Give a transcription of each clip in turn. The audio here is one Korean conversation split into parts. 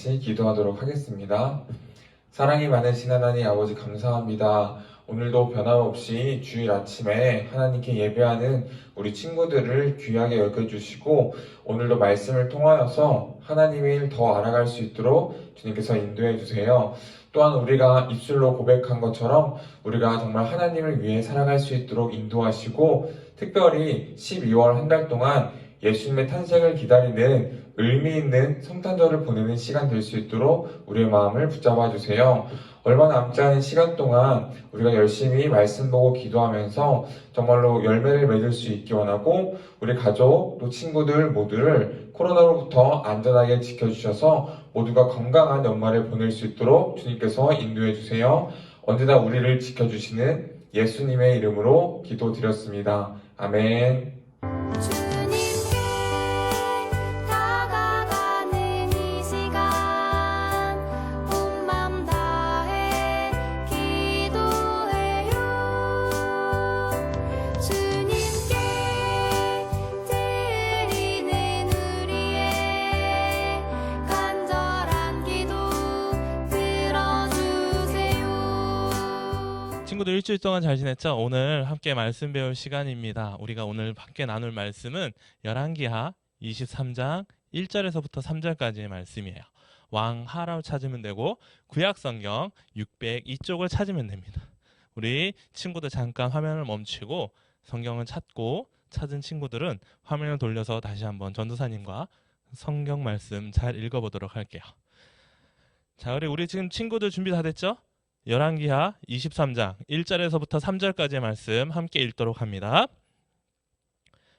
같이 기도하도록 하겠습니다. 사랑이 많으신 하나님 아버지 감사합니다. 오늘도 변함없이 주일 아침에 하나님께 예배하는 우리 친구들을 귀하게 여겨주시고 오늘도 말씀을 통하여서 하나님의 일 더 알아갈 수 있도록 주님께서 인도해 주세요. 또한 우리가 입술로 고백한 것처럼 우리가 정말 하나님을 위해 살아갈 수 있도록 인도하시고 특별히 12월 한 달 동안 예수님의 탄생을 기다리는 의미 있는 성탄절을 보내는 시간 될 수 있도록 우리의 마음을 붙잡아 주세요. 얼마 남지 않은 시간 동안 우리가 열심히 말씀 보고 기도하면서 정말로 열매를 맺을 수 있기 원하고 우리 가족 또 친구들 모두를 코로나로부터 안전하게 지켜주셔서 모두가 건강한 연말을 보낼 수 있도록 주님께서 인도해 주세요. 언제나 우리를 지켜주시는 예수님의 이름으로 기도드렸습니다. 아멘. 주님께 다가가는 이 시간 온 맘 다해 기도해요. 주님께 드리는 우리의 간절한 기도 들어주세요. 친구들 일주일 동안 잘 지냈죠? 오늘 함께 말씀 배울 시간입니다. 우리가 오늘 함께 나눌 말씀은 열왕기하 23장 1절에서부터 3절까지의 말씀이에요. 왕하라고 찾으면 되고 구약성경 602쪽을 찾으면 됩니다. 우리 친구들 잠깐 화면을 멈추고 성경을 찾고 찾은 친구들은 화면을 돌려서 다시 한번 전도사님과 성경 말씀 잘 읽어보도록 할게요. 자, 우리 지금 친구들 준비 다 됐죠? 열왕기하 23장 1절에서부터 3절까지의 말씀 함께 읽도록 합니다.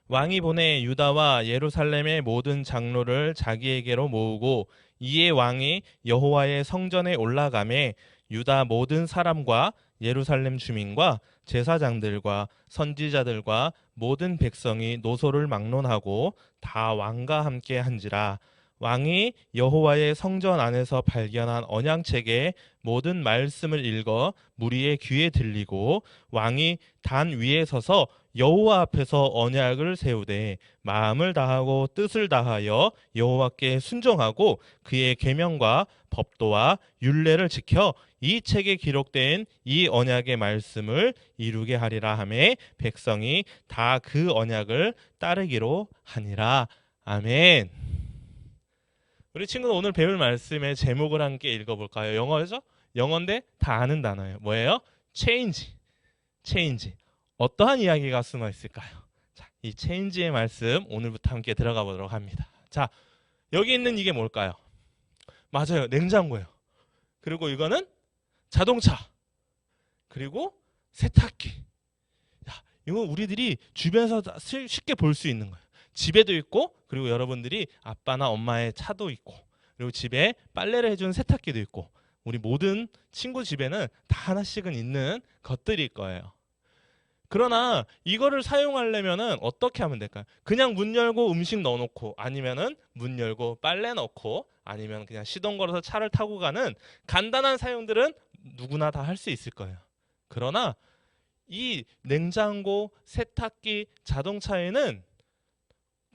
왕이 보내 유다와 예루살렘의 모든 장로를 자기에게로 모으고 이에 왕이 여호와의 성전에 올라가매 유다 모든 사람과 예루살렘 주민과 제사장들과 선지자들과 모든 백성이 노소를 막론하고 다 왕과 함께 한지라. 왕이 여호와의 성전 안에서 발견한 언약책의 모든 말씀을 읽어 무리의 귀에 들리고 왕이 단 위에 서서 여호와 앞에서 언약을 세우되 마음을 다하고 뜻을 다하여 여호와께 순종하고 그의 계명과 법도와 율례를 지켜 이 책에 기록된 이 언약의 말씀을 이루게 하리라 하매 백성이 다 그 언약을 따르기로 하니라. 아멘. 우리 친구는 오늘 배울 말씀의 제목을 함께 읽어볼까요? 영어죠? 영어인데 다 아는 단어예요. 뭐예요? change. 어떠한 이야기가 숨어 있을까요? 자, 이 change의 말씀 오늘부터 함께 들어가 보도록 합니다. 자, 여기 있는 이게 뭘까요? 맞아요. 냉장고예요. 그리고 이거는 자동차. 그리고 세탁기. 야, 이거 우리들이 주변에서 쉽게 볼 수 있는 거예요. 집에도 있고 그리고 여러분들이 아빠나 엄마의 차도 있고 그리고 집에 빨래를 해주는 세탁기도 있고 우리 모든 친구 집에는 다 하나씩은 있는 것들일 거예요. 그러나 이거를 사용하려면은 어떻게 하면 될까요? 그냥 문 열고 음식 넣어놓고 아니면은 문 열고 빨래 넣고 아니면 그냥 시동 걸어서 차를 타고 가는 간단한 사용들은 누구나 다 할 수 있을 거예요. 그러나 이 냉장고, 세탁기, 자동차에는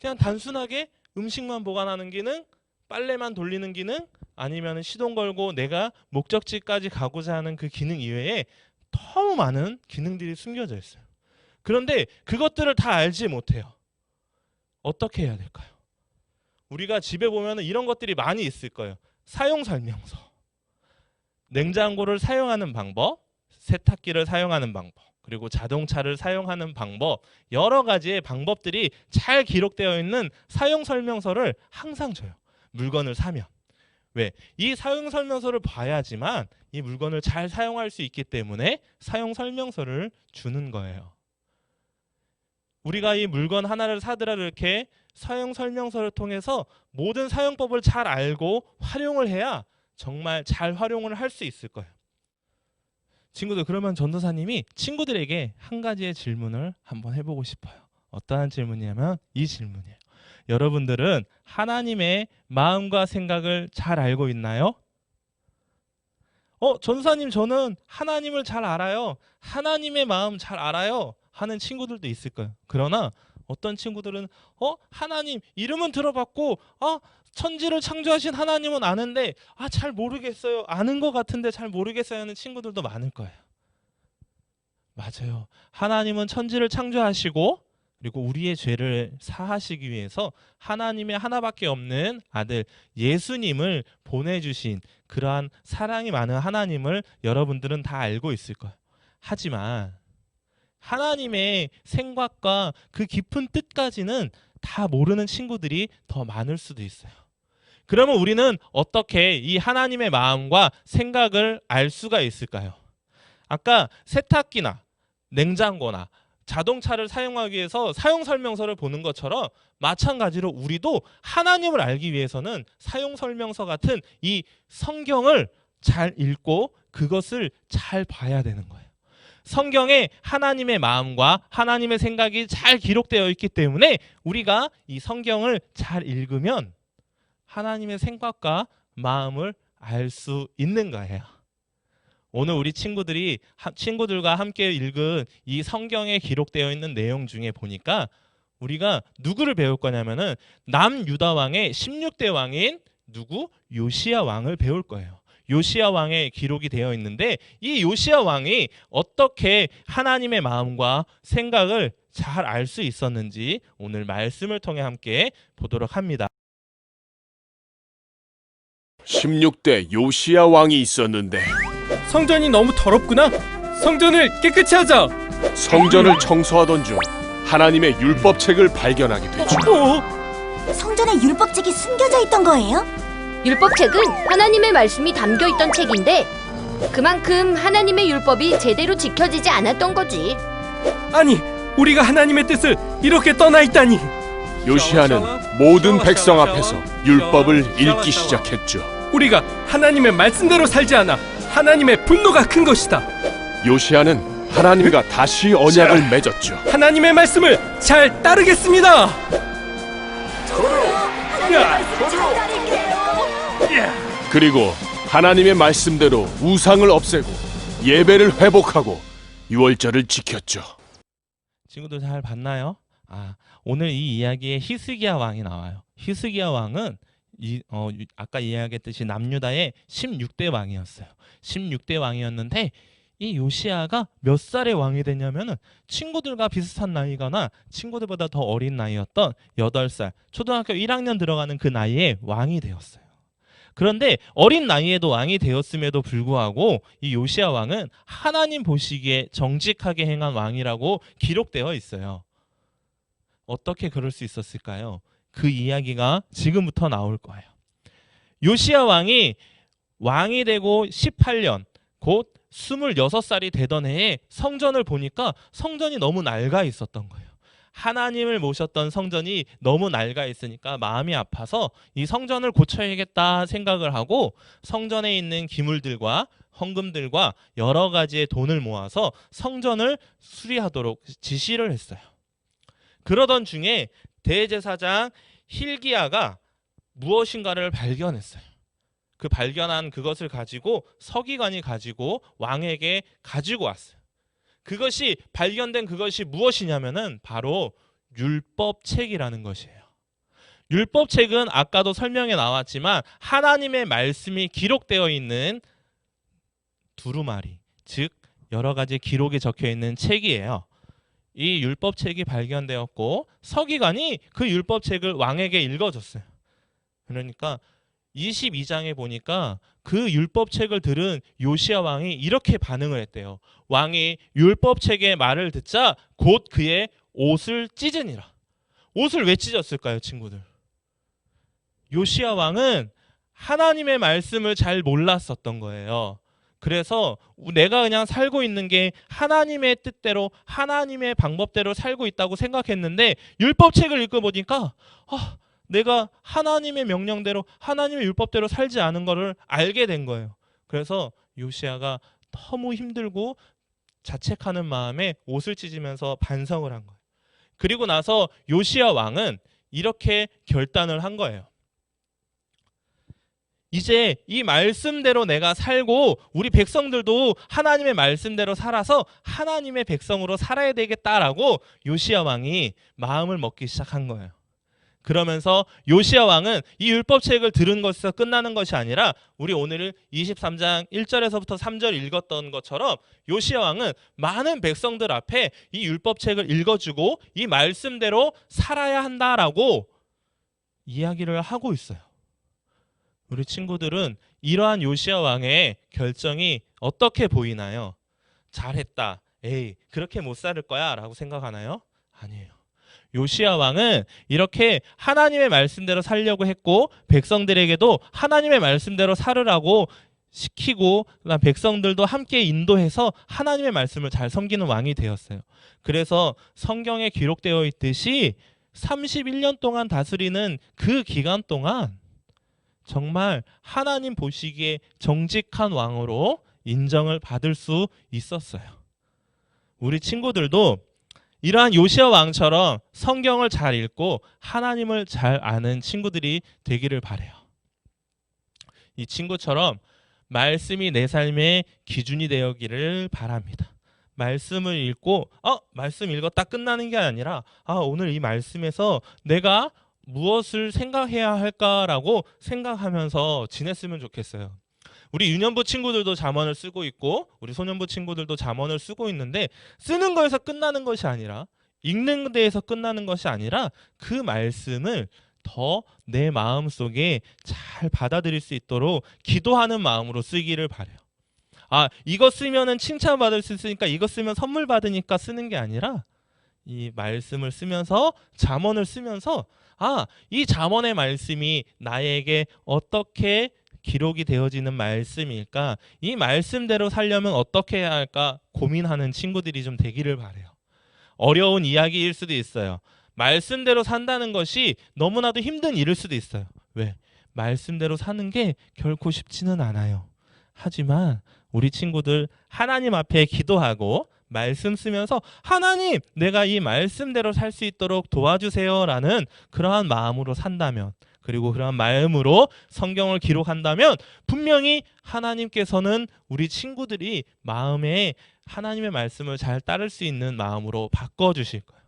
그냥 단순하게 음식만 보관하는 기능, 빨래만 돌리는 기능, 아니면 시동 걸고 내가 목적지까지 가고자 하는 그 기능 이외에 너무 많은 기능들이 숨겨져 있어요. 그런데 그것들을 다 알지 못해요. 어떻게 해야 될까요? 우리가 집에 보면 이런 것들이 많이 있을 거예요. 사용 설명서, 냉장고를 사용하는 방법, 세탁기를 사용하는 방법, 그리고 자동차를 사용하는 방법, 여러 가지의 방법들이 잘 기록되어 있는 사용 설명서를 항상 줘요. 물건을 사면. 왜? 이 사용 설명서를 봐야지만 이 물건을 잘 사용할 수 있기 때문에 사용 설명서를 주는 거예요. 우리가 이 물건 하나를 사더라도 이렇게 사용 설명서를 통해서 모든 사용법을 잘 알고 활용을 해야 정말 잘 활용을 할 수 있을 거예요. 친구들, 그러면 전도사님이 친구들에게 한 가지의 질문을 한번 해보고 싶어요. 어떠한 질문이냐면 이 질문이에요. 여러분들은 하나님의 마음과 생각을 잘 알고 있나요? 전도사님, 저는 하나님을 잘 알아요. 하나님의 마음 잘 알아요. 하는 친구들도 있을 거예요. 그러나 어떤 친구들은 하나님 이름은 들어봤고 천지를 창조하신 하나님은 아는데 잘 모르겠어요. 아는 것 같은데 잘 모르겠어요 하는 친구들도 많을 거예요. 맞아요. 하나님은 천지를 창조하시고 그리고 우리의 죄를 사하시기 위해서 하나님의 하나밖에 없는 아들 예수님을 보내주신 그러한 사랑이 많은 하나님을 여러분들은 다 알고 있을 거예요. 하지만 하나님의 생각과 그 깊은 뜻까지는 다 모르는 친구들이 더 많을 수도 있어요. 그러면 우리는 어떻게 이 하나님의 마음과 생각을 알 수가 있을까요? 아까 세탁기나 냉장고나 자동차를 사용하기 위해서 사용 설명서를 보는 것처럼 마찬가지로 우리도 하나님을 알기 위해서는 사용 설명서 같은 이 성경을 잘 읽고 그것을 잘 봐야 되는 거예요. 성경에 하나님의 마음과 하나님의 생각이 잘 기록되어 있기 때문에 우리가 이 성경을 잘 읽으면 하나님의 생각과 마음을 알 수 있는 거예요. 오늘 우리 친구들과 함께 읽은 이 성경에 기록되어 있는 내용 중에 보니까 우리가 누구를 배울 거냐면은 남유다 왕의 16대 왕인 요시야 왕을 배울 거예요. 요시야 왕의 기록이 되어 있는데 이 요시야 왕이 어떻게 하나님의 마음과 생각을 잘 알 수 있었는지 오늘 말씀을 통해 함께 보도록 합니다. 16대 요시야 왕이 있었는데 성전이 너무 더럽구나. 성전을 깨끗이 하자. 성전을 청소하던 중 하나님의 율법책을 발견하게 되죠. 성전에 율법책이 숨겨져 있던 거예요? 율법책은 하나님의 말씀이 담겨 있던 책인데 그만큼 하나님의 율법이 제대로 지켜지지 않았던 거지. 아니, 우리가 하나님의 뜻을 이렇게 떠나 있다니. 요시야는 모든 백성 앞에서 율법을 읽기 시작했죠. 우리가 하나님의 말씀대로 살지 않아 하나님의 분노가 큰 것이다. 요시야는 하나님과 다시 언약을 맺었죠. 하나님의 말씀을 잘 따르겠습니다. 그리고 하나님의 말씀대로 우상을 없애고 예배를 회복하고 유월절을 지켰죠. 친구들 잘 봤나요? 오늘 이 이야기에 히스기야 왕이 나와요. 히스기야 왕은 아까 이야기했듯이 남유다의 16대 왕이었어요. 16대 왕이었는데 이 요시야가 몇 살의 왕이 됐냐면은 친구들과 비슷한 나이거나 친구들보다 더 어린 나이였던 8살, 초등학교 1학년 들어가는 그 나이에 왕이 되었어요. 그런데 어린 나이에도 왕이 되었음에도 불구하고 이 요시야 왕은 하나님 보시기에 정직하게 행한 왕이라고 기록되어 있어요. 어떻게 그럴 수 있었을까요? 그 이야기가 지금부터 나올 거예요. 요시야 왕이 되고 18년, 곧 26살이 되던 해에 성전을 보니까 성전이 너무 낡아 있었던 거예요. 하나님을 모셨던 성전이 너무 낡아 있으니까 마음이 아파서 이 성전을 고쳐야겠다 생각을 하고 성전에 있는 기물들과 헌금들과 여러 가지의 돈을 모아서 성전을 수리하도록 지시를 했어요. 그러던 중에 대제사장 힐기야가 무엇인가를 발견했어요. 그 발견한 그것을 가지고 서기관이 가지고 왕에게 가지고 왔어요. 그것이 발견된 그것이 무엇이냐면은 바로 율법책이라는 것이에요. 율법책은 아까도 설명에 나왔지만 하나님의 말씀이 기록되어 있는 두루마리, 즉 여러 가지 기록이 적혀 있는 책이에요. 이 율법책이 발견되었고 서기관이 그 율법책을 왕에게 읽어줬어요. 그러니까 22장에 보니까 그 율법책을 들은 요시야 왕이 이렇게 반응을 했대요. 왕이 율법책의 말을 듣자 곧 그의 옷을 찢으니라. 옷을 왜 찢었을까요, 친구들? 요시야 왕은 하나님의 말씀을 잘 몰랐었던 거예요. 그래서 내가 그냥 살고 있는 게 하나님의 뜻대로 하나님의 방법대로 살고 있다고 생각했는데 율법책을 읽어보니까 내가 하나님의 명령대로 하나님의 율법대로 살지 않은 것을 알게 된 거예요. 그래서 요시야가 너무 힘들고 자책하는 마음에 옷을 찢으면서 반성을 한 거예요. 그리고 나서 요시야 왕은 이렇게 결단을 한 거예요. 이제 이 말씀대로 내가 살고 우리 백성들도 하나님의 말씀대로 살아서 하나님의 백성으로 살아야 되겠다라고 요시야 왕이 마음을 먹기 시작한 거예요. 그러면서 요시야 왕은 이 율법책을 들은 것에서 끝나는 것이 아니라 우리 오늘 23장 1절에서부터 3절 읽었던 것처럼 요시야 왕은 많은 백성들 앞에 이 율법책을 읽어주고 이 말씀대로 살아야 한다라고 이야기를 하고 있어요. 우리 친구들은 이러한 요시야 왕의 결정이 어떻게 보이나요? 잘했다. 에이, 그렇게 못 살 거야 라고 생각하나요? 아니에요. 요시야 왕은 이렇게 하나님의 말씀대로 살려고 했고 백성들에게도 하나님의 말씀대로 살으라고 시키고 그다음 백성들도 함께 인도해서 하나님의 말씀을 잘 섬기는 왕이 되었어요. 그래서 성경에 기록되어 있듯이 31년 동안 다스리는 그 기간 동안 정말 하나님 보시기에 정직한 왕으로 인정을 받을 수 있었어요. 우리 친구들도 이러한 요시야 왕처럼 성경을 잘 읽고 하나님을 잘 아는 친구들이 되기를 바라요. 이 친구처럼 말씀이 내 삶의 기준이 되기를 바랍니다. 말씀을 읽고 말씀 읽었다 끝나는 게 아니라 오늘 이 말씀에서 내가 무엇을 생각해야 할까라고 생각하면서 지냈으면 좋겠어요. 우리 유년부 친구들도 잠언을 쓰고 있고 우리 소년부 친구들도 잠언을 쓰고 있는데 쓰는 거에서 끝나는 것이 아니라 읽는 데에서 끝나는 것이 아니라 그 말씀을 더 내 마음속에 잘 받아들일 수 있도록 기도하는 마음으로 쓰기를 바라요. 이거 쓰면은 칭찬받을 수 있으니까 이거 쓰면 선물 받으니까 쓰는 게 아니라 이 말씀을 쓰면서 잠언을 쓰면서 이 잠언의 말씀이 나에게 어떻게 기록이 되어지는 말씀일까? 이 말씀대로 살려면 어떻게 해야 할까? 고민하는 친구들이 좀 되기를 바라요. 어려운 이야기일 수도 있어요. 말씀대로 산다는 것이 너무나도 힘든 일일 수도 있어요. 왜? 말씀대로 사는 게 결코 쉽지는 않아요. 하지만 우리 친구들 하나님 앞에 기도하고 말씀 쓰면서 하나님, 내가 이 말씀대로 살 수 있도록 도와주세요라는 그러한 마음으로 산다면, 그리고 그러한 마음으로 성경을 기록한다면 분명히 하나님께서는 우리 친구들이 마음에 하나님의 말씀을 잘 따를 수 있는 마음으로 바꿔주실 거예요.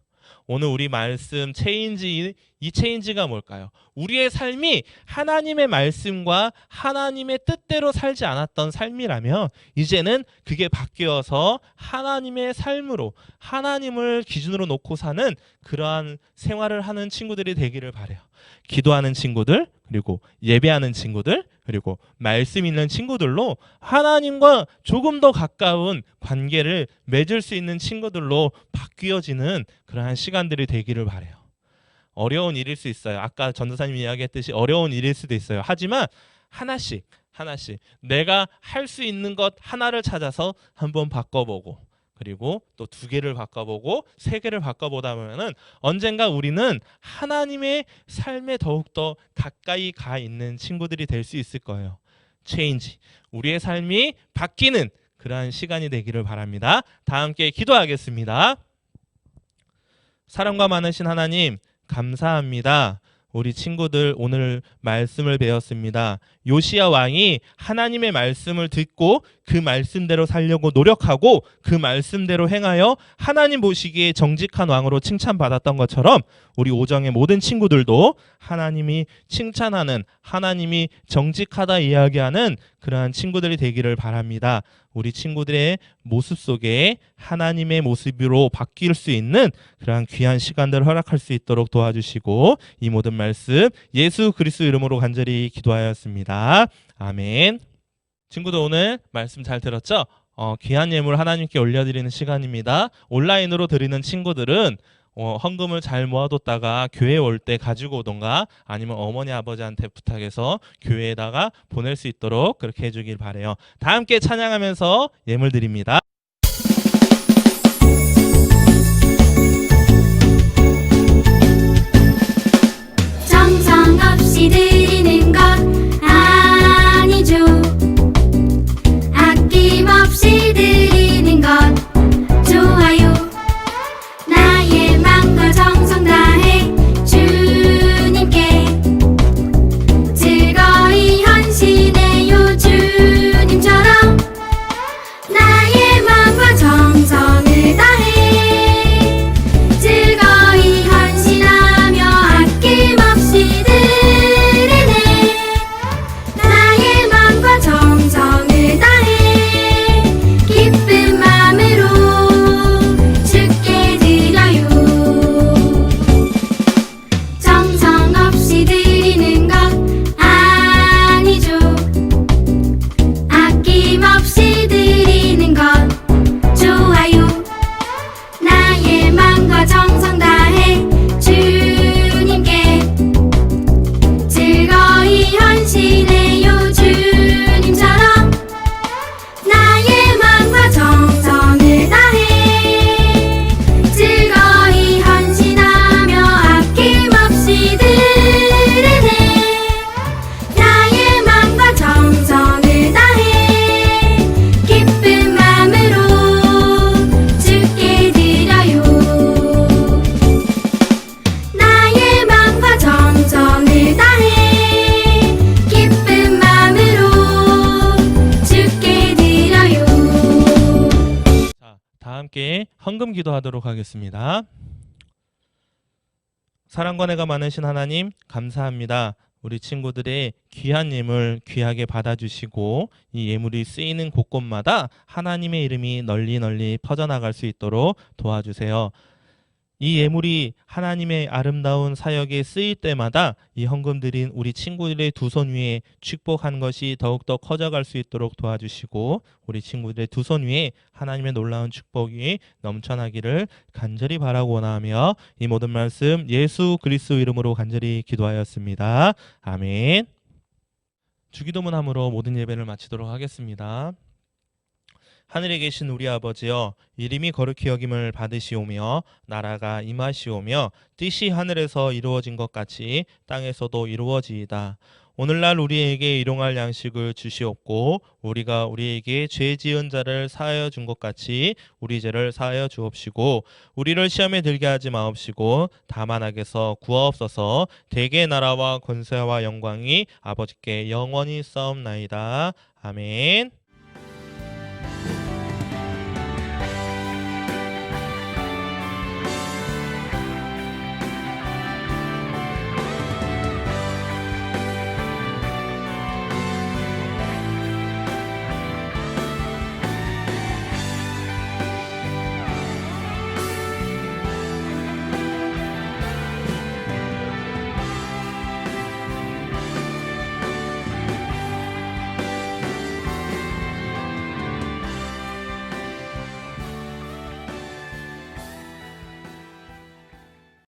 오늘 우리 말씀 체인지, 이 체인지가 뭘까요? 우리의 삶이 하나님의 말씀과 하나님의 뜻대로 살지 않았던 삶이라면 이제는 그게 바뀌어서 하나님의 삶으로 하나님을 기준으로 놓고 사는 그러한 생활을 하는 친구들이 되기를 바라요. 기도하는 친구들, 그리고 예배하는 친구들, 그리고 말씀 있는 친구들로 하나님과 조금 더 가까운 관계를 맺을 수 있는 친구들로 바뀌어지는 그러한 시간들이 되기를 바라요. 어려운 일일 수 있어요. 아까 전도사님이 이야기했듯이 어려운 일일 수도 있어요. 하지만 하나씩 내가 할 수 있는 것 하나를 찾아서 한번 바꿔보고, 그리고 또 2개를 바꿔보고 3개를 바꿔보다 보면은 언젠가 우리는 하나님의 삶에 더욱더 가까이 가 있는 친구들이 될 수 있을 거예요. 체인지, 우리의 삶이 바뀌는 그러한 시간이 되기를 바랍니다. 다 함께 기도하겠습니다. 사랑과 많으신 하나님, 감사합니다. 우리 친구들 오늘 말씀을 배웠습니다. 요시야 왕이 하나님의 말씀을 듣고 그 말씀대로 살려고 노력하고 그 말씀대로 행하여 하나님 보시기에 정직한 왕으로 칭찬받았던 것처럼 우리 오정의 모든 친구들도 하나님이 칭찬하는, 하나님이 정직하다 이야기하는 그러한 친구들이 되기를 바랍니다. 우리 친구들의 모습 속에 하나님의 모습으로 바뀔 수 있는 그러한 귀한 시간들을 허락할 수 있도록 도와주시고, 이 모든 말씀 예수 그리스도 이름으로 간절히 기도하였습니다. 아멘. 친구들 오늘 말씀 잘 들었죠? 귀한 예물 하나님께 올려드리는 시간입니다. 온라인으로 드리는 친구들은 헌금을 잘 모아뒀다가 교회 올 때 가지고 오던가 아니면 어머니 아버지한테 부탁해서 교회에다가 보낼 수 있도록 그렇게 해주길 바라요. 다 함께 찬양하면서 예물 드립니다. 정성 없이 드리는 것 아니죠. 아낌없이 드리는 것 좋아요. 나의 맘과 정성 다해 주님께 즐거이 헌신해요. 주님처럼 나의 함께 헌금 기도하도록 하겠습니다. 사랑과 은혜가 많으신 하나님 감사합니다. 우리 친구들의 귀한 예물 귀하게 받아주시고 이 예물이 쓰이는 곳곳마다 하나님의 이름이 널리 퍼져나갈 수 있도록 도와주세요. 이 예물이 하나님의 아름다운 사역에 쓰일 때마다 이 헌금 드린 우리 친구들의 두 손 위에 축복한 것이 더욱더 커져갈 수 있도록 도와주시고 우리 친구들의 두 손 위에 하나님의 놀라운 축복이 넘쳐나기를 간절히 바라고 원하며 이 모든 말씀 예수 그리스도 이름으로 간절히 기도하였습니다. 아멘. 주기도문함으로 모든 예배를 마치도록 하겠습니다. 하늘에 계신 우리 아버지여, 이름이 거룩히 여김을 받으시오며 나라가 임하시오며 뜻이 하늘에서 이루어진 것 같이 땅에서도 이루어지이다. 오늘날 우리에게 일용할 양식을 주시옵고 우리가 우리에게 죄 지은 자를 사하여 준 것 같이 우리 죄를 사하여 주옵시고 우리를 시험에 들게 하지 마옵시고 다만 악에서 구하옵소서. 대개 나라와 권세와 영광이 아버지께 영원히 싸움나이다. 아멘.